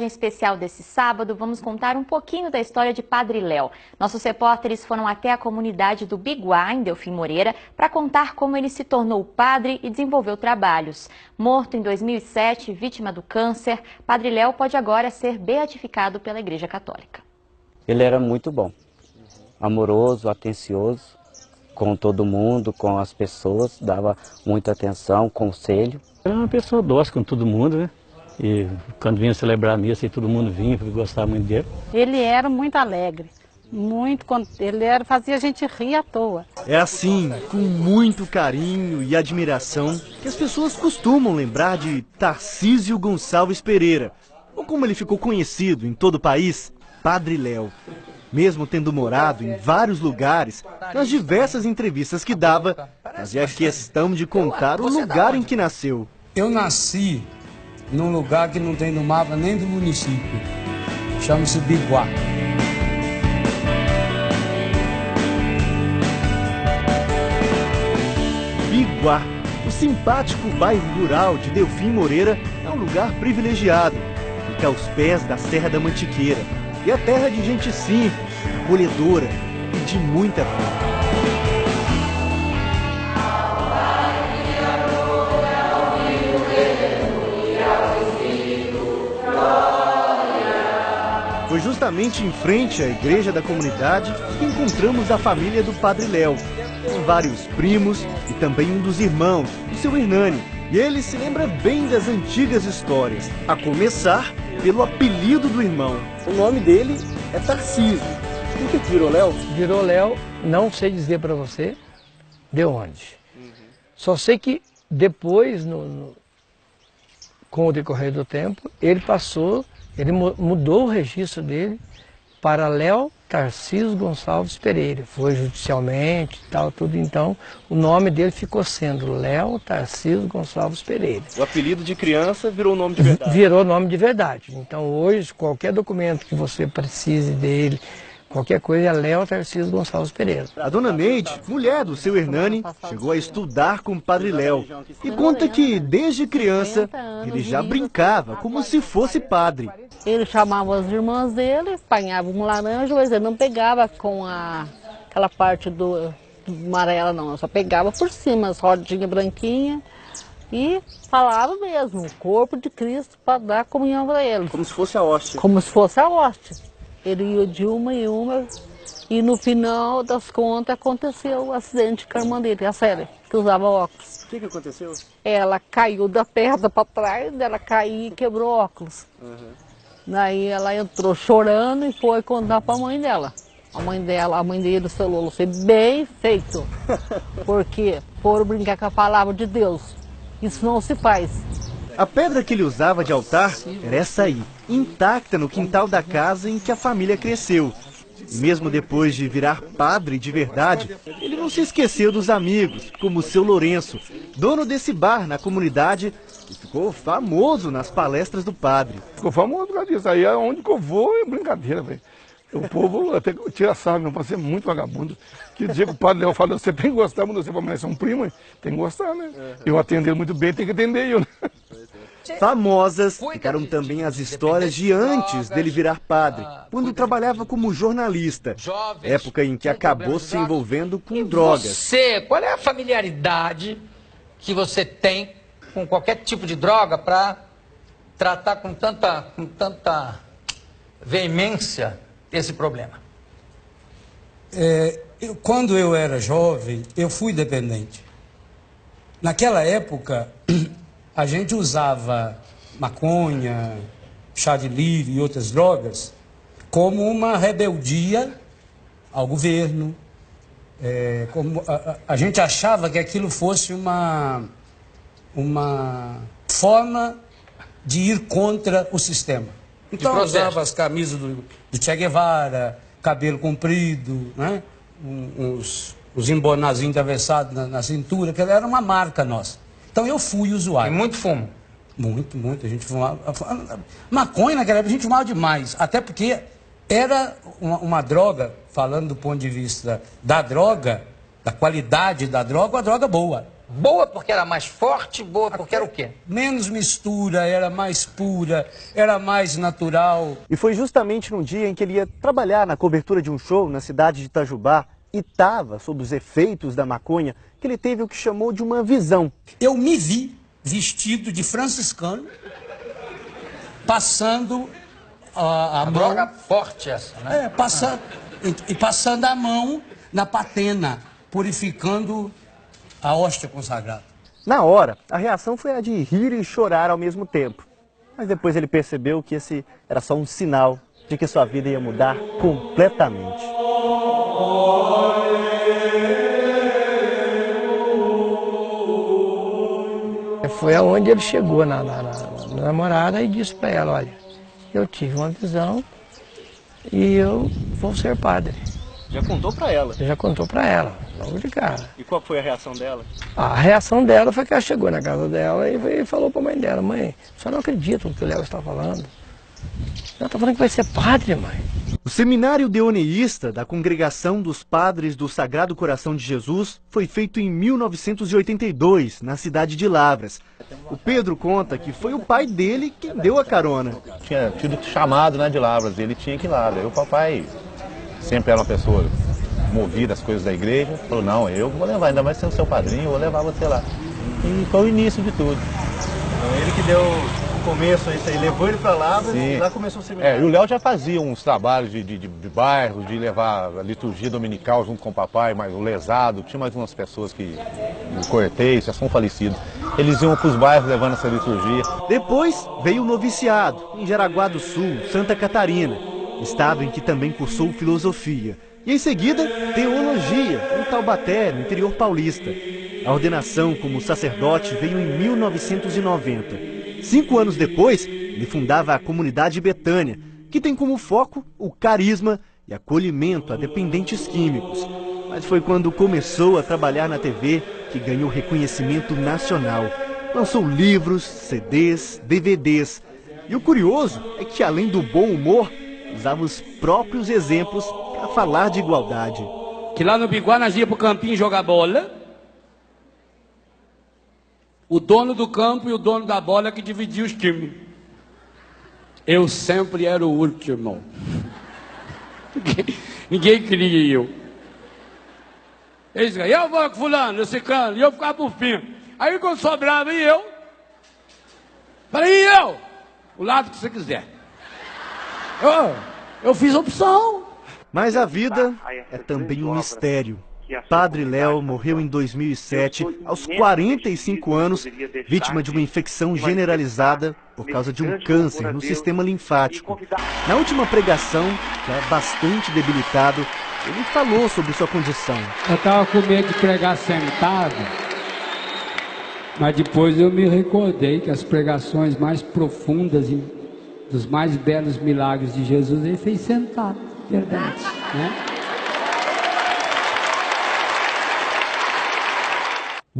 Especial desse sábado, vamos contar um pouquinho da história de Padre Léo. Nossos repórteres foram até a comunidade do Biguá, em Delfim Moreira, para contar como ele se tornou padre e desenvolveu trabalhos. Morto em 2007, vítima do câncer, Padre Léo pode agora ser beatificado pela Igreja Católica. Ele era muito bom, amoroso, atencioso com todo mundo, com as pessoas, dava muita atenção, conselho. Era uma pessoa dócil com todo mundo, né? E quando vinha celebrar a missa, todo mundo vinha, porque gostava muito dele. Ele era muito alegre, fazia a gente rir à toa. É assim, com muito carinho e admiração, que as pessoas costumam lembrar de Tarcísio Gonçalves Pereira, ou como ele ficou conhecido em todo o país, Padre Léo. Mesmo tendo morado em vários lugares, nas diversas entrevistas que dava, fazia questão de contar o lugar em que nasceu. Eu nasci num lugar que não tem no mapa nem do município, chama-se Biguá. Biguá, o simpático bairro rural de Delfim Moreira, é um lugar privilegiado. Fica aos pés da Serra da Mantiqueira e é terra de gente simples, acolhedora e de muita fé. Foi justamente em frente à igreja da comunidade que encontramos a família do Padre Léo, com vários primos e também um dos irmãos, o seu Hernani. E ele se lembra bem das antigas histórias, a começar pelo apelido do irmão. O nome dele é Tarcísio. Por que virou Léo? Virou Léo, não sei dizer para você de onde. Só sei que depois, com o decorrer do tempo, ele mudou o registro dele para Léo Tarcísio Gonçalves Pereira. Foi judicialmente e tal, tudo. Então, o nome dele ficou sendo Léo Tarcísio Gonçalves Pereira. O apelido de criança virou nome de verdade. Virou nome de verdade. Então, hoje, qualquer documento que você precise dele, qualquer coisa, é Léo Tarcísio Gonçalves Pereira. A dona Neide, mulher do seu Hernani, chegou a estudar com o Padre Léo e conta que, desde criança, ele já brincava como se fosse padre. Ele chamava as irmãs dele, apanhava um laranja, mas ele não pegava com aquela parte do amarela, não. Só pegava por cima, as rodinhas branquinhas, e falava mesmo, o corpo de Cristo, para dar comunhão para ele. Como se fosse a hóstia. Como se fosse a hóstia. Ele ia de uma em uma, e no final das contas aconteceu o acidente com a irmã dele, a Célia, que usava óculos. O que aconteceu? Ela caiu da perna para trás, ela caiu e quebrou o óculos. Daí ela entrou chorando e foi contar para a mãe dela. A mãe dele falou, foi bem feito, porque foram brincar com a palavra de Deus. Isso não se faz. A pedra que ele usava de altar era essa aí, intacta no quintal da casa em que a família cresceu. E mesmo depois de virar padre de verdade, ele não se esqueceu dos amigos, como o seu Lourenço, dono desse bar na comunidade, e ficou famoso nas palestras do padre. Ficou famoso por causa disso. Aí onde que eu vou é brincadeira, velho. O povo até tira sarro, meu pai, você é muito vagabundo. Que dia que o Padre Léo fala, você tem que gostar, mas você vai ser um primo, tem que gostar, né? Eu atendo muito bem, tem que atender eu, né? Famosas ficaram também as histórias de antes dele virar padre, quando trabalhava como jornalista, época em que acabou se envolvendo com drogas. Qual é a familiaridade que você tem com qualquer tipo de droga para tratar com tanta veemência esse problema? Quando eu era jovem, eu fui dependente. Naquela época, a gente usava maconha, chá de lírio e outras drogas como uma rebeldia ao governo. Como a gente achava que aquilo fosse uma forma de ir contra o sistema. Então usava as camisas do Che Guevara, cabelo comprido, né? Uns embonazinhos atravessados na cintura, que era uma marca nossa. Então eu fui usuário. E muito fumo? Muito. A gente fumava. Maconha naquela época a gente fumava demais. Até porque era uma droga, falando do ponto de vista da droga, da qualidade da droga, uma droga boa. Boa porque era mais forte, boa porque era o quê? Menos mistura, era mais pura, era mais natural. E foi justamente num dia em que ele ia trabalhar na cobertura de um show na cidade de Itajubá e estava sob os efeitos da maconha que ele teve o que chamou de uma visão. Eu me vi vestido de franciscano, passando a mão... Droga forte essa, né? Passando a mão na patena, purificando a hóstia consagrada. Na hora, a reação foi a de rir e chorar ao mesmo tempo. Mas depois ele percebeu que esse era só um sinal de que sua vida ia mudar completamente. Foi aonde ele chegou na namorada e disse para ela, olha, eu tive uma visão e eu vou ser padre. Já contou para ela? Já contou para ela, logo de cara. E qual foi a reação dela? A reação dela foi que ela chegou na casa dela e falou para a mãe dela, mãe, a senhora não acredita no que o Léo está falando. Ela está falando que vai ser padre, mãe. O seminário deoneísta da Congregação dos Padres do Sagrado Coração de Jesus foi feito em 1982, na cidade de Lavras. O Pedro conta que foi o pai dele quem deu a carona. Tinha tido chamado, né, de Lavras, e ele tinha que ir lá. Daí o papai sempre era uma pessoa movida às coisas da igreja, falou, não, eu vou levar, ainda mais sendo seu padrinho, eu vou levar você lá. E foi o início de tudo. Então ele que deu o começo, isso aí, levou ele para Lavras e lá começou o seminário. E o Léo já fazia uns trabalhos de bairros, de levar a liturgia dominical junto com o papai, mas o lesado, tinha mais umas pessoas que, o Cortez, já são falecidos. Eles iam para os bairros levando essa liturgia. Depois veio o noviciado, em Jaraguá do Sul, Santa Catarina, estado em que também cursou filosofia. E em seguida, teologia, em Taubaté, no interior paulista. A ordenação como sacerdote veio em 1990. 5 anos depois, ele fundava a Comunidade Betânia, que tem como foco o carisma e acolhimento a dependentes químicos. Mas foi quando começou a trabalhar na TV que ganhou reconhecimento nacional. Lançou livros, CDs, DVDs. E o curioso é que, além do bom humor, usava os próprios exemplos para falar de igualdade. Que lá no Biguá nós íamos pro campinho jogar bola. O dono do campo e o dono da bola que dividiam os times. Eu sempre era o último. Ninguém queria eu. Eles diziam, eu vou com fulano, esse cano, e eu ficava por fim. Aí quando sobrava, e eu? Falei, e eu? O lado que você quiser. Eu fiz opção. Mas a vida é também um mistério. Padre Léo morreu em 2007, aos 45 anos, vítima de uma infecção generalizada por causa de um câncer no sistema linfático. Na última pregação, já bastante debilitado, ele falou sobre sua condição. Eu estava com medo de pregar sentado, mas depois eu me recordei que as pregações mais profundas e dos mais belos milagres de Jesus ele fez sentado, verdade, né?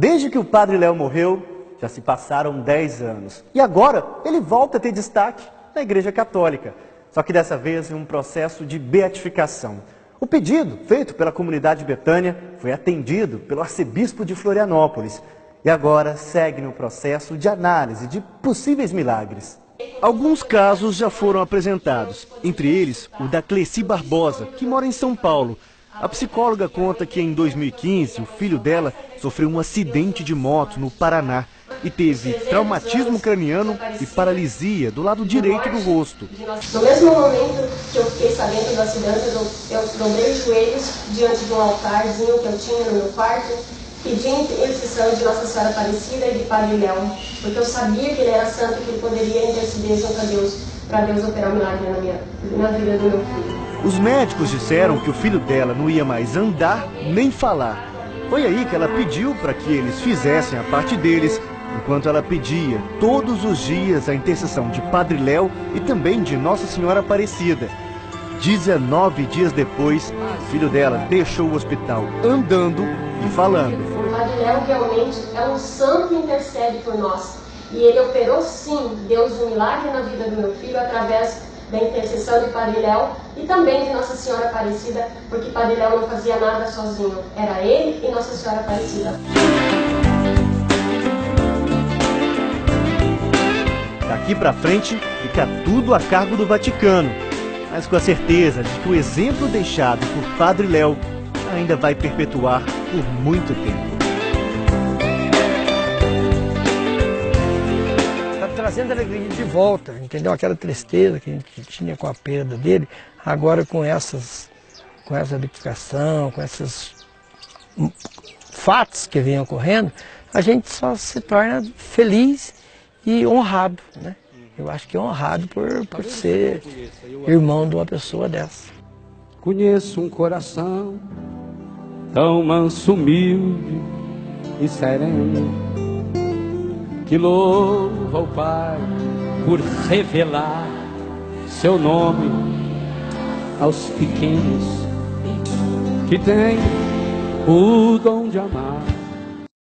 Desde que o Padre Léo morreu, já se passaram 10 anos. E agora ele volta a ter destaque na Igreja Católica. Só que dessa vez em um processo de beatificação. O pedido feito pela Comunidade Betânia foi atendido pelo arcebispo de Florianópolis. E agora segue no processo de análise de possíveis milagres. Alguns casos já foram apresentados, entre eles o da Cleci Barbosa, que mora em São Paulo. A psicóloga conta que em 2015 o filho dela sofreu um acidente de moto no Paraná e teve traumatismo craniano e paralisia do lado direito do rosto. No mesmo momento que eu fiquei sabendo do acidente, eu dobrei os joelhos diante de um altarzinho que eu tinha no meu quarto, pedindo intercessão de Nossa Senhora Aparecida e de Padre Léo, porque eu sabia que ele era santo, que ele poderia interceder junto a Deus, para Deus operar um milagre na vida do meu filho. Os médicos disseram que o filho dela não ia mais andar nem falar. Foi aí que ela pediu para que eles fizessem a parte deles, enquanto ela pedia todos os dias a intercessão de Padre Léo e também de Nossa Senhora Aparecida. 19 dias depois, o filho dela deixou o hospital andando e falando. O Padre Léo realmente é um santo que intercede por nós. E ele operou sim, Deus, um milagre na vida do meu filho através da intercessão de Padre Léo e também de Nossa Senhora Aparecida, porque Padre Léo não fazia nada sozinho. Era ele e Nossa Senhora Aparecida. Daqui para frente, fica tudo a cargo do Vaticano, mas com a certeza de que o exemplo deixado por Padre Léo ainda vai perpetuar por muito tempo. Está trazendo a alegria de volta, entendeu? Aquela tristeza que a gente tinha com a perda dele, agora com essa edificação, com esses fatos que vêm ocorrendo, a gente só se torna feliz e honrado, né? Eu acho que é honrado por ser irmão de uma pessoa dessa. Conheço um coração tão manso, humilde e sereno, que louva o Pai por revelar seu nome aos pequenos, que tem o dom de amar.